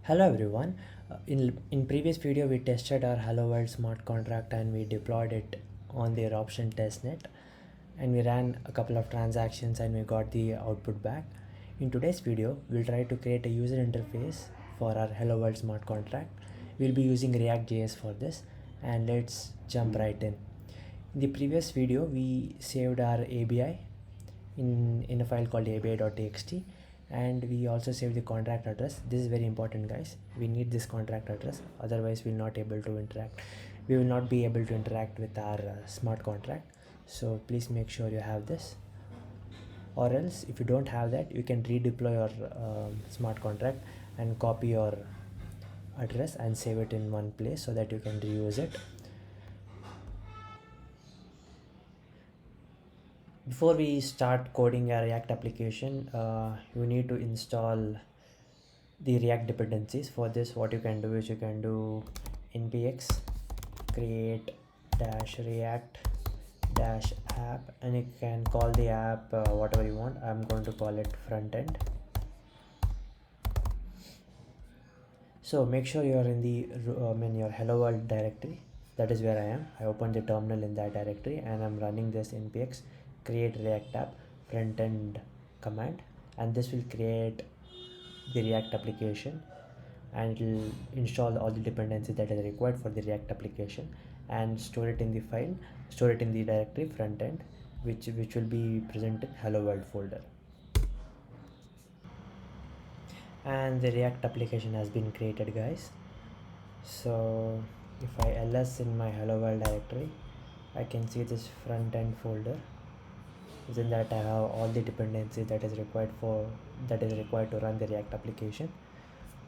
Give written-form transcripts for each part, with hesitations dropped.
Hello everyone. In previous video we tested our Hello World smart contract and we deployed it on the eruption testnet, and we ran a couple of transactions and we got the output back. In today's video we'll try to create a user interface for our Hello World smart contract. We'll be using reactjs for this, and let's jump right in. In the previous video we saved our ABI in a file called abi.txt, and we also save the contract address. This is very important, guys. We need this contract address, otherwise we will not be able to interact with our smart contract. So please make sure you have this, or else if you don't have that, you can redeploy your smart contract and copy your address and save it in one place so that you can reuse it. Before we start coding a React application, you need to install the React dependencies. For this, what you can do is you can do npx create -react -app, and you can call the app whatever you want. I'm going to call it front end. So make sure you're in the your hello world directory. That is where I am. I opened the terminal in that directory and I'm running this npx create react app front end command, and this will create the React application, and it will install all the dependencies that is required for the React application and store it in the file, store it in the directory front end, which will be present in hello world folder. And the React application has been created, guys. So if I ls in my hello world directory, I can see this front end folder. Within that I have all the dependencies that is required to run the React application.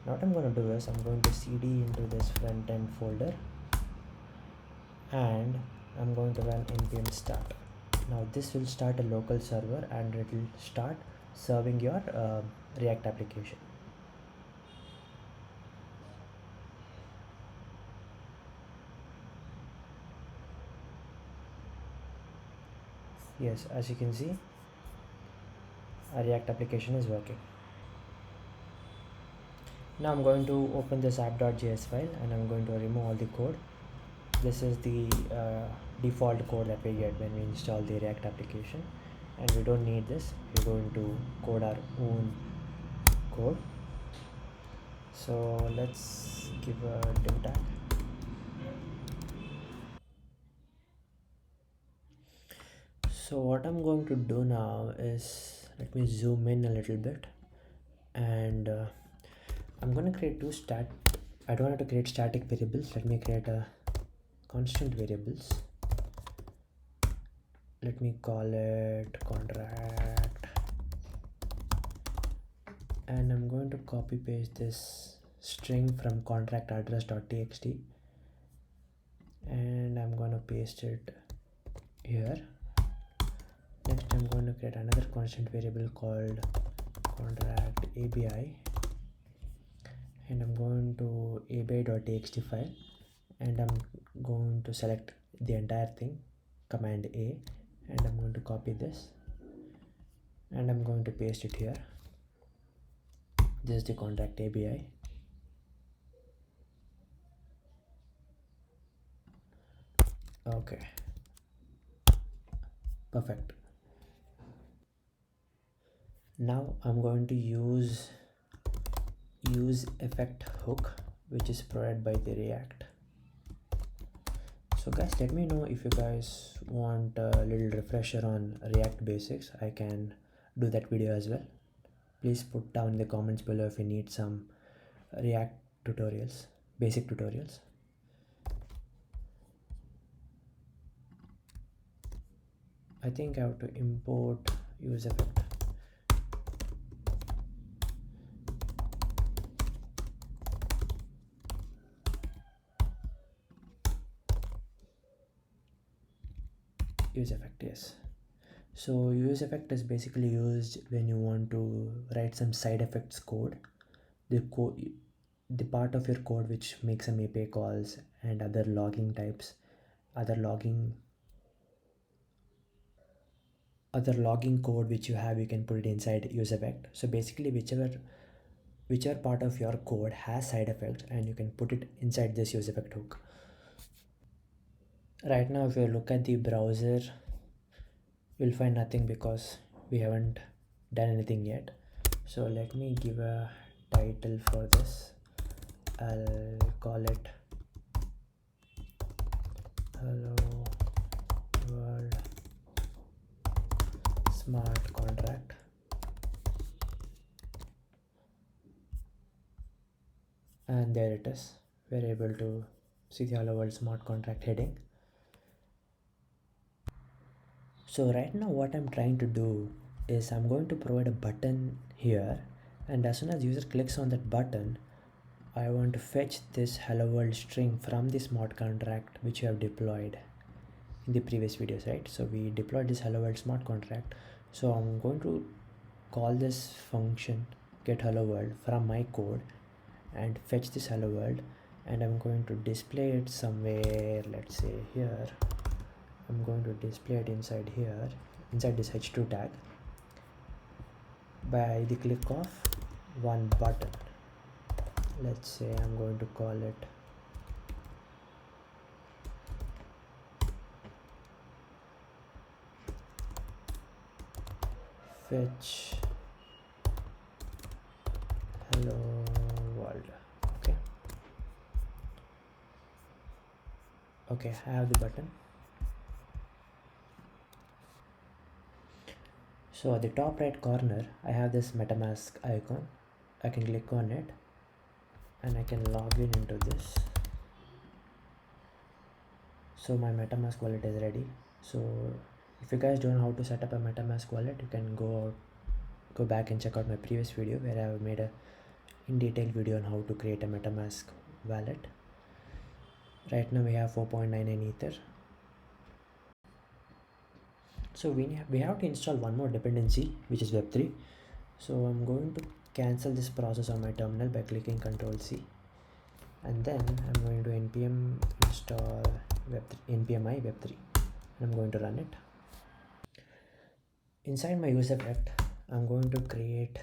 Now what I'm going to do is I'm going to cd into this front end folder, and I'm going to run npm start. Now this will start a local server and it will start serving your React application. Yes, as you can see, our React application is working. Now I'm going to open this app.js file and I'm going to remove all the code. This is the default code that we get when we install the React application, and we don't need this. We're going to code our own code. So let's give a div tag. So what I'm going to do now is, let me zoom in a little bit, and I'm going to create I don't have to create static variables. Let me create a constant variables. Let me call it contract, and I'm going to copy paste this string from contract address.txt, and I'm going to paste it here. Next I'm going to create another constant variable called contract abi, and I'm going to abi.txt file, and I'm going to select the entire thing, command A, and I'm going to copy this and I'm going to paste it here. This is the contract abi. Okay, perfect. Now I'm going to use effect hook, which is provided by the React. So guys, let me know if you guys want a little refresher on React basics. I can do that video as well. Please put down in the comments below if you need some React tutorials, basic tutorials. I think I have to import use effect. Use effect, yes. So use effect is basically used when you want to write some side effects code. The part of your code which makes some API calls and other logging types, other logging code which you have, you can put it inside use effect. So basically whichever whichever part of your code has side effects, and you can put it inside this use effect hook. Right now, if you look at the browser, you'll find nothing because we haven't done anything yet. So let me give a title for this. I'll call it Hello World Smart Contract. And there it is. We're able to see the Hello World Smart Contract heading. So right now what I'm trying to do is I'm going to provide a button here, and as soon as user clicks on that button, I want to fetch this hello world string from the smart contract which we have deployed in the previous videos, right? So we deployed this hello world smart contract. So I'm going to call this function get hello world from my code and fetch this hello world, and I'm going to display it somewhere, let's say here. I'm going to display it inside here, inside this h2 tag, by the click of one button. Let's say I'm going to call it fetch hello world. Okay, I have the button. So at the top right corner, I have this MetaMask icon. I can click on it and I can log in into this. So my MetaMask wallet is ready. So if you guys don't know how to set up a MetaMask wallet, you can go back and check out my previous video where I have made a in detail video on how to create a MetaMask wallet. Right now we have 4.99 ether. So we have to install one more dependency, which is Web3. So I'm going to cancel this process on my terminal by clicking Ctrl+C, and then I'm going to npm install npmi web3, and I'm going to run it. Inside my use effect, I'm going to create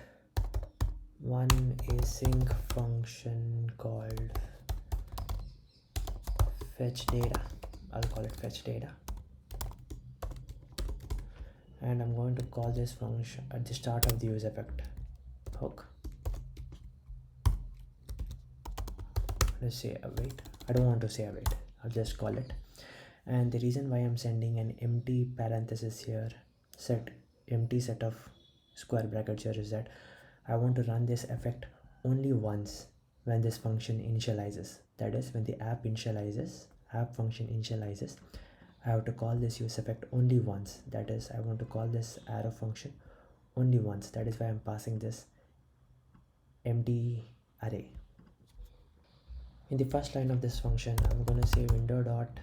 one async function called fetch data. I'll call it fetch data, and I'm going to call this function at the start of the use effect hook. Let's say await. I don't want to say await, I'll just call it. And the reason why I'm sending an empty parenthesis here, empty set of square brackets here, is that I want to run this effect only once when this function initializes. That is, when the app function initializes, I have to call this use effect only once. That is, I want to call this arrow function only once. That is why I'm passing this empty array. In the first line of this function, I'm going to say window dot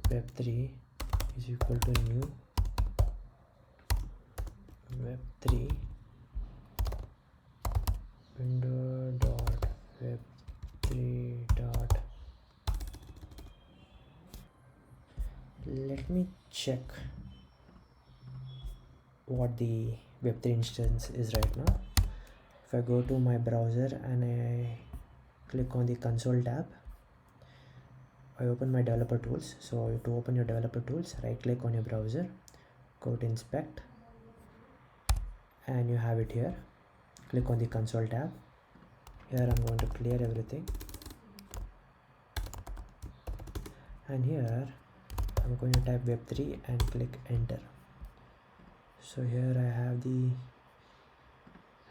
web3 is equal to new web3 window dot web3 dot. Let me check what the web3 instance is right now. If I go to my browser and I click on the console tab, I open my developer tools. So to open your developer tools, right click on your browser, go to inspect, and you have it here. Click on the console tab. Here I'm going to clear everything, and here I'm going to type web3 and click enter. So here I have the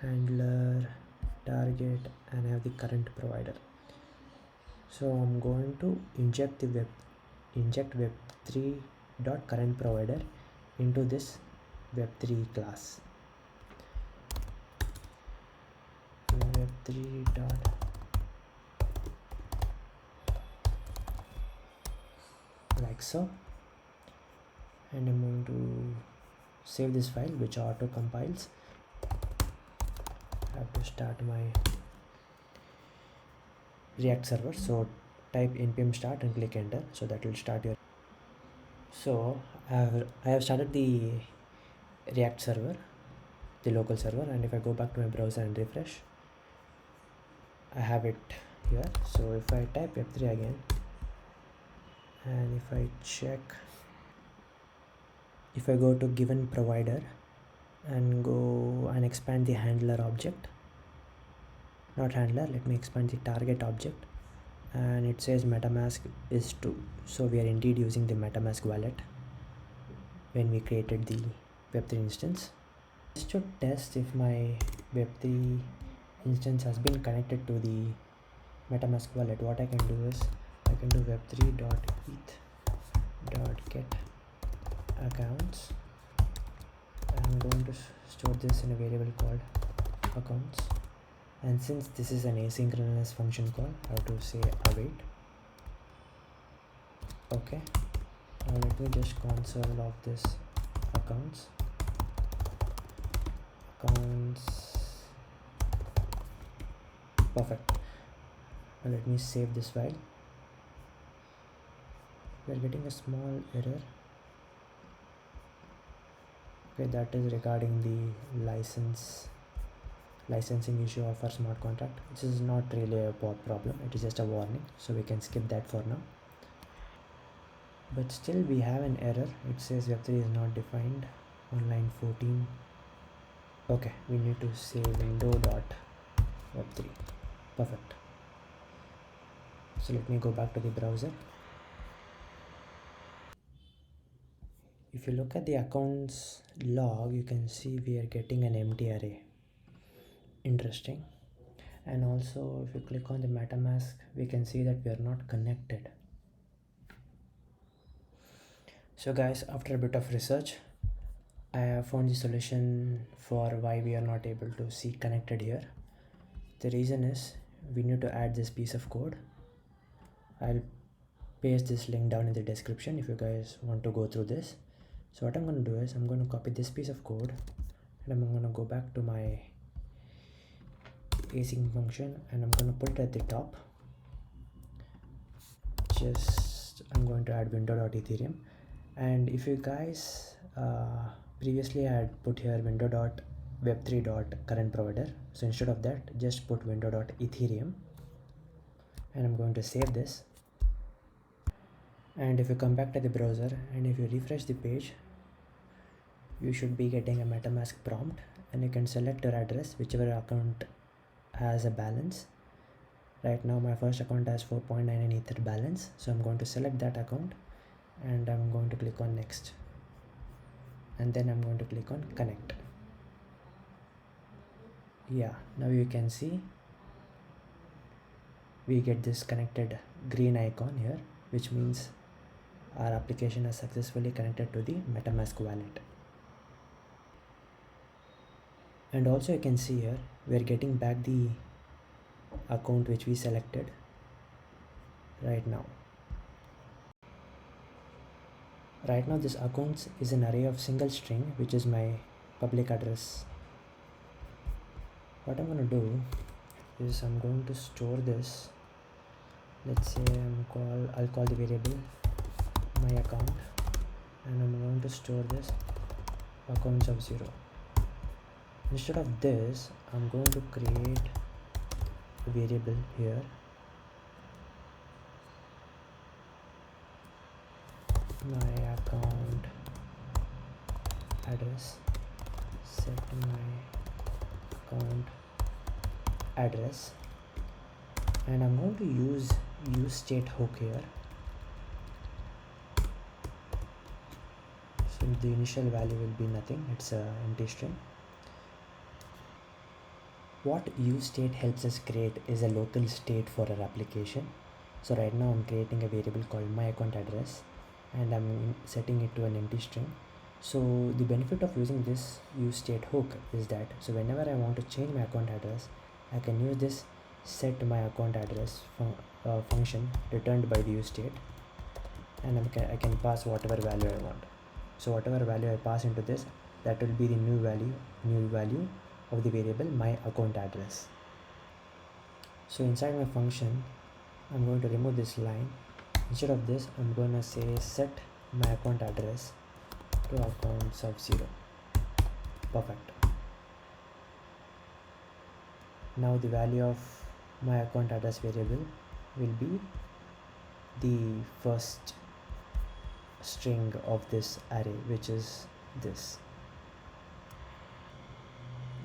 handler, target, and I have the current provider. So I'm going to inject web3 dot current provider into this web3 class. Web3 dot like so, and I'm going to save this file, which auto compiles. I have to start my React server. So type npm start and click enter. So that will start your. So I have started the React server. the local server, and if I go back to my browser and refresh, I have it here. So if I type web3 again, and if I check, if I go to given provider and go and expand the handler object, not handler, let me expand the target object, and it says MetaMask is 2. So we are indeed using the MetaMask wallet when we created the web3 instance. Just to test if my web3 instance has been connected to the MetaMask wallet, what I can do is I can do web3.eth.get accounts. I'm going to store this in a variable called accounts, and since this is an asynchronous function call, I have to say await. Okay, now let me just console log this accounts. Perfect. Now let me save this file. We are getting a small error. Okay, that is regarding the licensing issue of our smart contract. This is not really a problem, it is just a warning, so we can skip that for now. But still we have an error. It says web3 is not defined on line 14. Okay, we need to say window.web3. Perfect. So let me go back to the browser. If you look at the accounts log, you can see we are getting an empty array. Interesting. And also if you click on the MetaMask, we can see that we are not connected. So guys, after a bit of research, I have found the solution for why we are not able to see connected here. The reason is we need to add this piece of code. I'll paste this link down in the description if you guys want to go through this. So what I'm going to do is I'm going to copy this piece of code, and I'm going to go back to my async function, and I'm going to put it at the top. I'm going to add window.ethereum, and if you guys previously I had put here window.web3.current provider, so instead of that just put window.ethereum, and I'm going to save this. And if you come back to the browser and if you refresh the page, you should be getting a MetaMask prompt, and you can select your address, whichever account has a balance. Right now my first account has 4.99 ether balance, so I'm going to select that account, and I'm going to click on next, and then I'm going to click on connect. Yeah, now you can see we get this connected green icon here, which means our application is successfully connected to the MetaMask wallet. And also you can see here we are getting back the account which we selected right now. Right now this account is an array of single string, which is my public address. What I'm going to do is I'm going to store this. Let's say I'll call the variable my account, and I'm going to store this accounts of 0. Instead of this, I'm going to create a variable here, my account address, set my account address, and I'm going to use state hook here. So the initial value will be nothing, it's an empty string. What useState helps us create is a local state for our application. So right now I'm creating a variable called my account address, and I'm setting it to an empty string. So the benefit of using this useState hook is that, so whenever I want to change my account address, I can use this set my account address function returned by the useState, and I can pass whatever value I want. So whatever value I pass into this, that will be the new value of the variable my account address. So inside my function, I'm going to remove this line. Instead of this, I'm going to say set my account address to accounts of 0. Perfect. Now the value of my account address variable will be the first string of this array, which is this.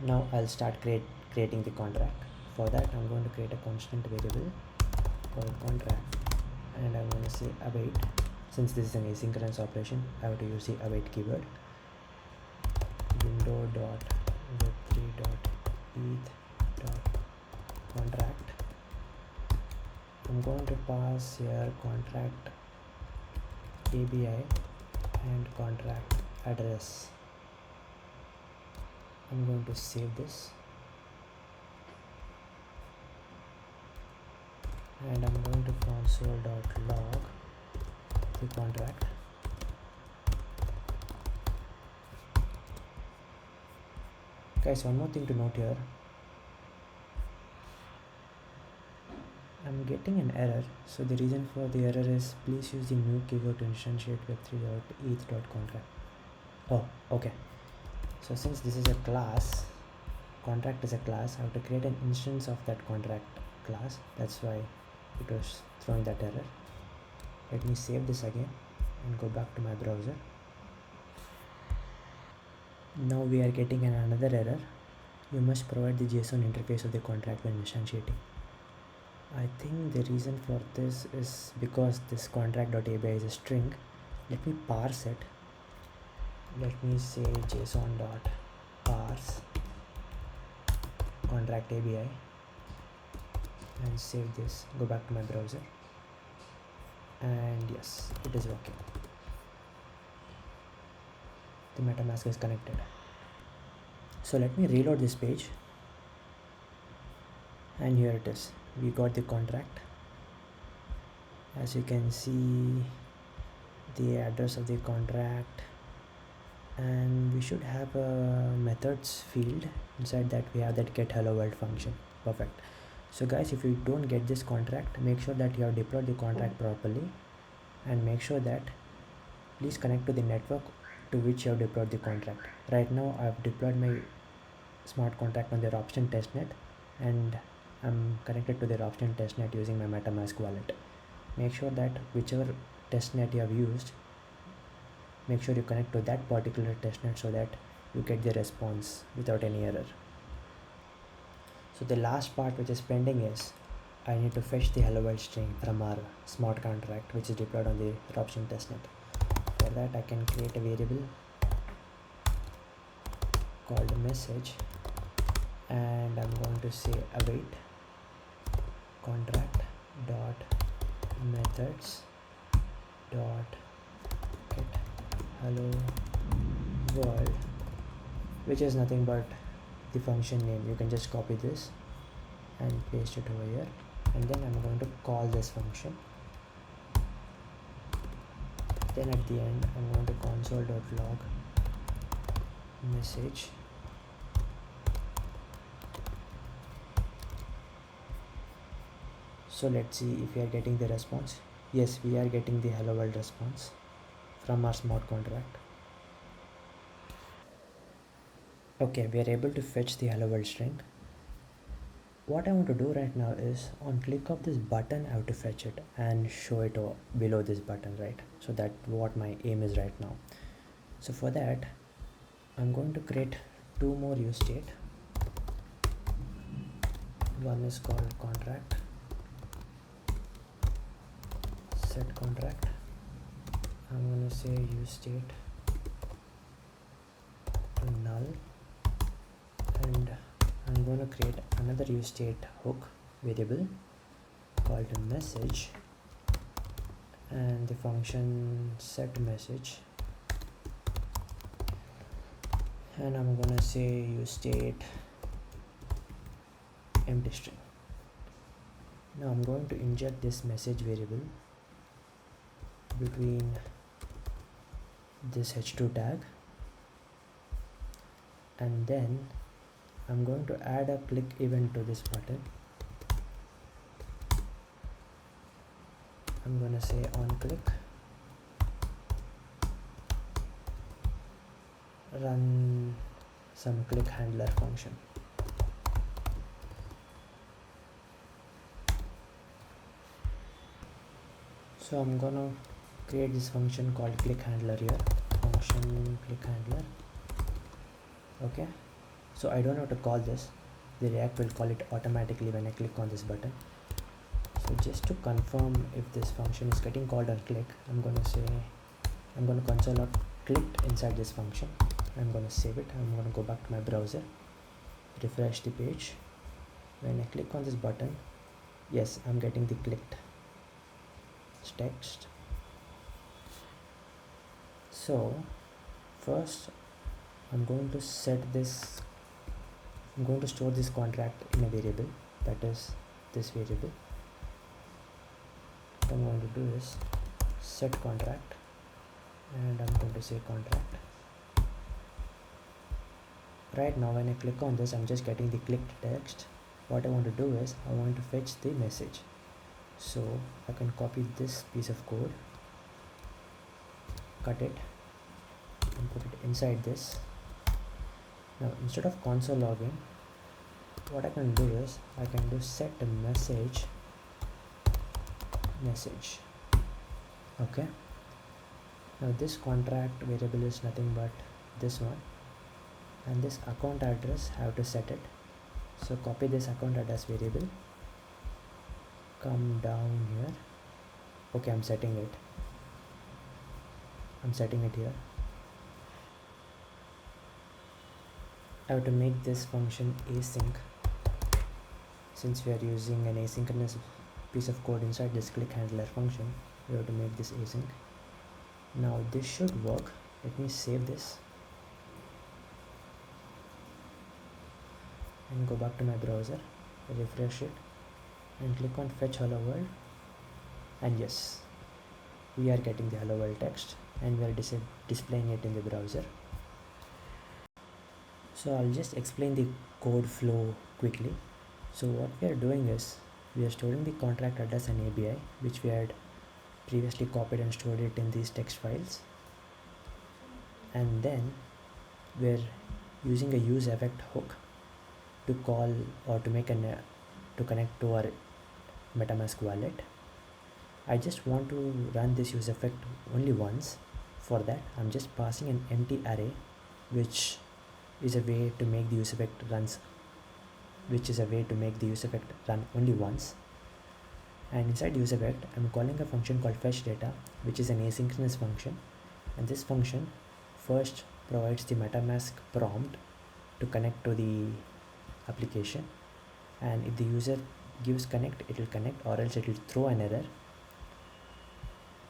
Now I'll start creating the contract. For that, I'm going to create a constant variable called contract, and I'm going to say await. Since this is an asynchronous operation, I have to use the await keyword. window.web3.eth.contract. I'm going to pass here contract ABI and contract address. I'm going to save this, and I'm going to console.log the contract. Guys, one more thing to note here. I'm getting an error. So the reason for the error is please use the new keyword to instantiate web3.eth.contract. Oh, okay. So since this is a class, contract is a class, I have to create an instance of that contract class. That's why it was throwing that error. Let me save this again and go back to my browser. Now we are getting another error. You must provide the JSON interface of the contract when instantiating. I think the reason for this is because this contract.abi is a string. Let me parse it. Let me say json.parse contract ABI and save this. Go back to my browser, and yes, it is working. The MetaMask is connected. So let me reload this page, and here it is. We got the contract. As you can see, the address of the contract, and we should have a methods field. Inside that we have that get hello world function. Perfect. So guys, if you don't get this contract, make sure that you have deployed the contract properly, and make sure that please connect to the network to which you have deployed the contract. Right now I have deployed my smart contract on the Ropsten testnet, and I'm connected to the Ropsten testnet using my MetaMask wallet. Make sure that whichever testnet you have used, make sure you connect to that particular testnet so that you get the response without any error. So the last part which is pending is I need to fetch the hello world string from our smart contract which is deployed on the Ropsten testnet. For that, I can create a variable called message, and I'm going to say await contract dot methods dot get hello world, which is nothing but the function name. You can just copy this and paste it over here, and then I'm going to call this function. Then at the end, I'm going to console.log message So let's see if we are getting the response. Yes, we are getting the hello world response from our smart contract. Okay, we are able to fetch the hello world string. What I want to do right now is on click of this button, I have to fetch it and show it below this button, right? So that's what my aim is right now. So for that, I'm going to create two more use state. One is called contract, set contract. I'm going to say use state to null, and I'm going to create another use state hook variable called message, and the function set message, and I'm going to say use state empty string. Now I'm going to inject this message variable between this h2 tag, and then I'm going to add a click event to this button. I'm going to say on click run some click handler function. So I'm gonna create this function called click handler here, function click handler. Okay, so I don't have to call this, the React will call it automatically when I click on this button. So just to confirm if this function is getting called on click, I'm gonna console log clicked inside this function. I'm gonna save it. I'm gonna go back to my browser, refresh the page. When I click on this button, yes, I'm getting the clicked text. So first I'm going to store this contract in a variable, that is this variable. What I'm going to do is set contract, and I'm going to say contract. Right now when I click on this, I'm just getting the clicked text. What I want to do is I want to fetch the message. So I can copy this piece of code, cut it, and put it inside this. Now instead of console logging, what I can do is I can do set message. Okay, now this contract variable is nothing but this one, and this account address I have to set it. So copy this account address variable, come down here. Okay, I'm setting it here. I have to make this function async. Since we are using an asynchronous piece of code inside this click handler function, we have to make this async. Now this should work. Let me save this and go back to my browser, refresh it, and click on fetch hello world. And yes, we are getting the hello world text, and we are displaying it in the browser. So I'll just explain the code flow quickly. So what we are doing is we are storing the contract address and ABI, which we had previously copied and stored it in these text files, and then we're using a use effect hook to call or to make to connect to our MetaMask wallet. I just want to run this use effect only once. For that, I'm just passing an empty array, which is a way to make the use effect run only once. And inside use effect, I'm calling a function called fetch data, which is an asynchronous function, and this function first provides the MetaMask prompt to connect to the application, and if the user gives connect, it will connect, or else it will throw an error.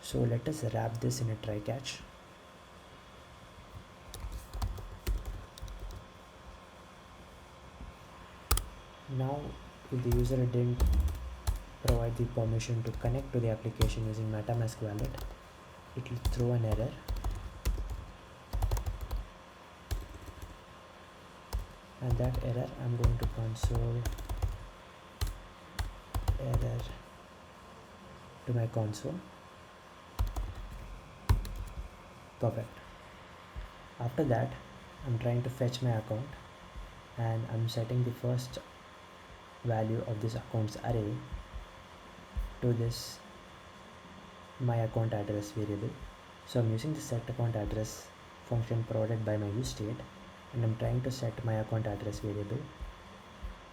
So let us wrap this in a try catch. Now if the user didn't provide the permission to connect to the application using MetaMask wallet, it will throw an error. And that error, I'm going to console error to my console. Perfect. After that, I'm trying to fetch my account, and I'm setting the first value of this account's array to this my account address variable. So I'm using the set account address function provided by my useState, and I'm trying to set my account address variable,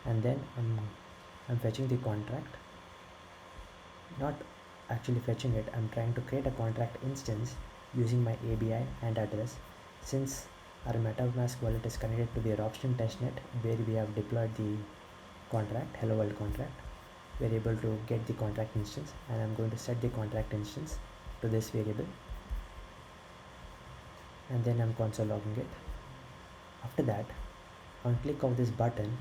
and then I'm fetching the contract. Not actually fetching it, I'm trying to create a contract instance using my ABI and address. Since our MetaMask wallet is connected to the adoption testnet where we have deployed the contract, hello world contract, we're able to get the contract instance, and I'm going to set the contract instance to this variable, and then I'm console logging it. After that, on click of this button,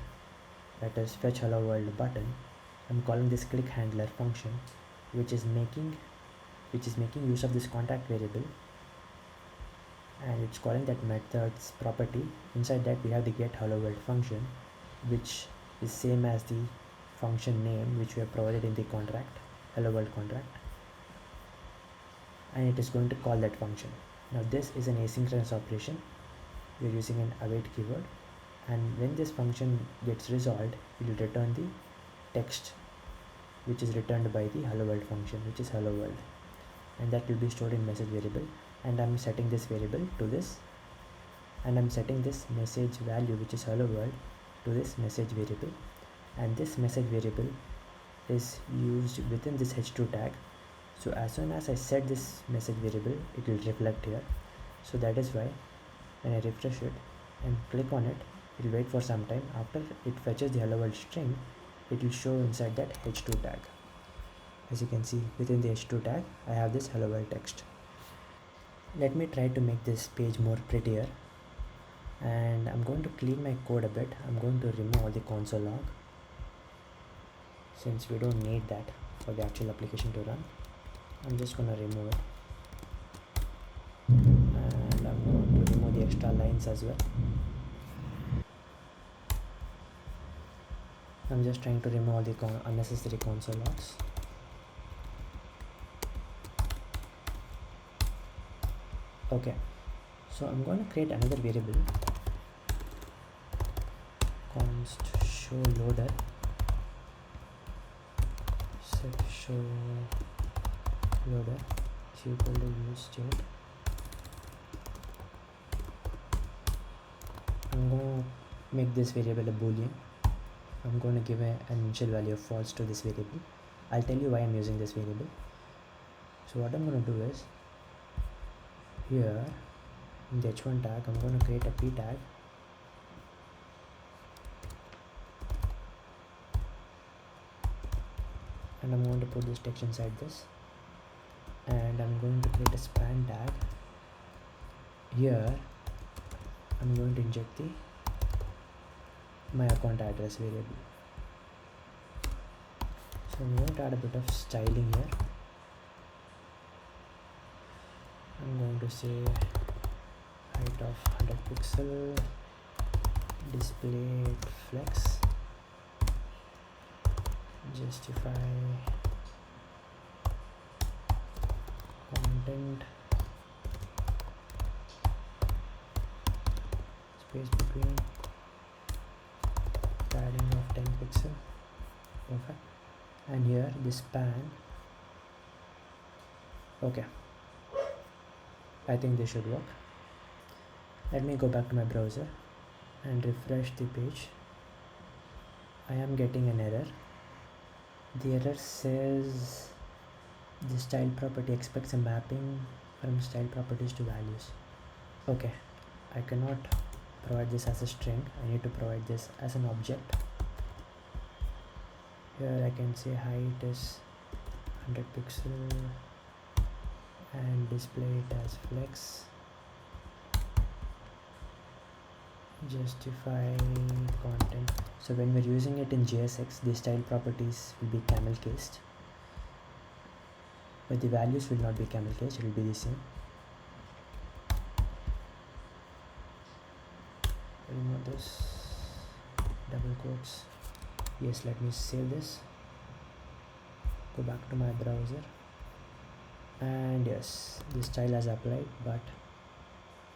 that is fetch hello world button, I'm calling this click handler function, which is making use of this contract variable, and it's calling that methods property. Inside that we have the get hello world function, which is same as the function name which we have provided in the contract, hello world contract, and it is going to call that function. Now this is an asynchronous operation. We are using an await keyword, and when this function gets resolved, it will return the text which is returned by the hello world function, which is hello world. and that will be stored in message variable, and I'm setting this variable to this, and I'm setting this message value, which is hello world, to this message variable, and this message variable is used within this h2 tag. So as soon as I set this message variable, it will reflect here. So that is why when I refresh it and click on it, it will wait for some time. After it fetches the hello world string, it will show inside that h2 tag. As you can see, within the h2 tag, I have this hello world text. Let me try to make this page more prettier, and I'm going to clean my code a bit. I'm going to remove all the console log, since we don't need that for the actual application to run. I'm just going to remove it, and I'm going to remove the extra lines as well. I'm just trying to remove all the unnecessary console logs. Okay, so I'm going to create another variable, const show loader, set show loader is equal to use state. I'm going to make this variable a boolean. I'm going to give an initial value of false to this variable. I'll tell you why I'm using this variable. So what I'm going to do is, here in the h1 tag, I'm going to create a p tag, and I'm going to put this text inside this, and I'm going to create a span tag. Here I'm going to inject the my account address variable. So I'm going to add a bit of styling here. I'm going to say height of 100 pixel, display flex, justify content, space between, padding of 10 pixel. Perfect. And here this span. Okay, I think this should work. Let me go back to my browser and refresh the page. I am getting an error. The error says the style property expects a mapping from style properties to values. Okay, I cannot provide this as a string. I need to provide this as an object. Here I can say height is 100 pixel and display it as flex, justify content. So when we're using it in JSX, the style properties will be camel cased, but the values will not be camel cased, it will be the same. Remove this, double quotes. Yes, let me save this, go back to my browser, and yes, the style has applied, but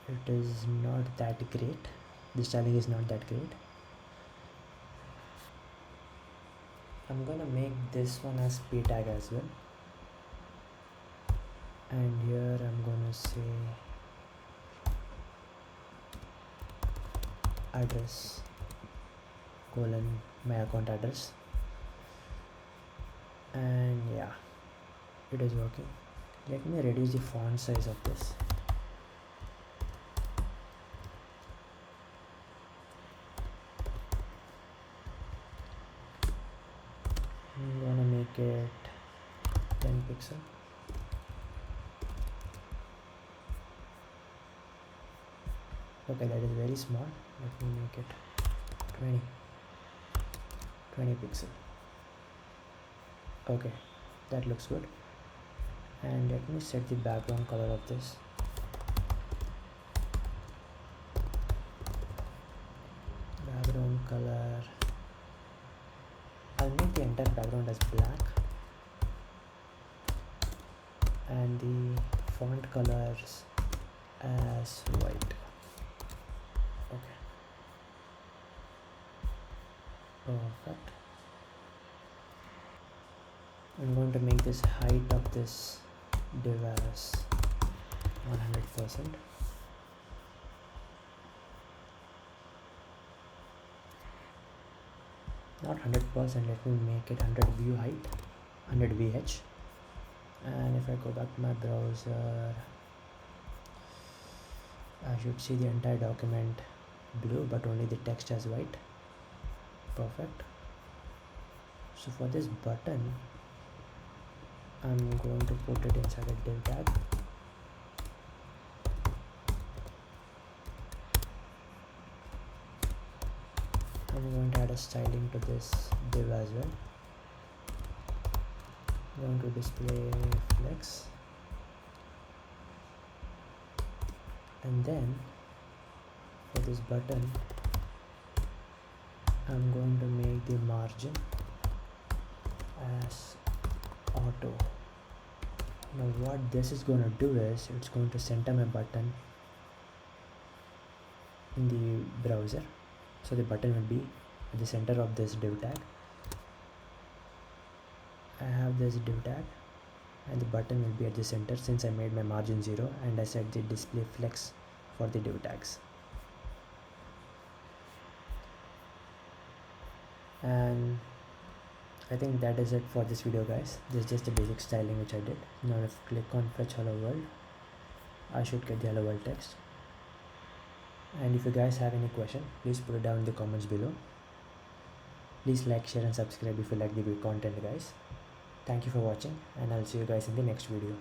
it is not that great. The styling is not that great. I'm gonna make this one as p tag as well, and here I'm gonna say address colon my account address, and yeah, it is working. Let me reduce the font size of this. I'm gonna make it 10 pixel. Okay, that is very small. Let me make it 20 pixel. Okay, that looks good. And let me set the background color of this. Background color, I'll make the entire background as black, and the font colors as white. Okay, perfect. I'm going to make this height of this div as 100%. Not 100%, let me make it 100 view height, 100 VH. And if I go back to my browser, I should see the entire document blue but only the text as white. Perfect. So for this button, I'm going to put it inside a div tag. I'm going to add a styling to this div as well. I'm going to display flex, and then for this button I'm going to make the margin as auto. Now what this is going to do is it's going to center my button in the browser, so the button will be at the center of this div tag. I have this div tag and the button will be at the center since I made my margin 0 and I set the display flex for the div tags. And I think that is it for this video, guys. This is just the basic styling which I did. Now if I click on fetch hello world, I should get the hello world text. And if you guys have any question, please put it down in the comments below. Please like, share and subscribe if you like the content, guys. Thank you for watching, and I'll see you guys in the next video.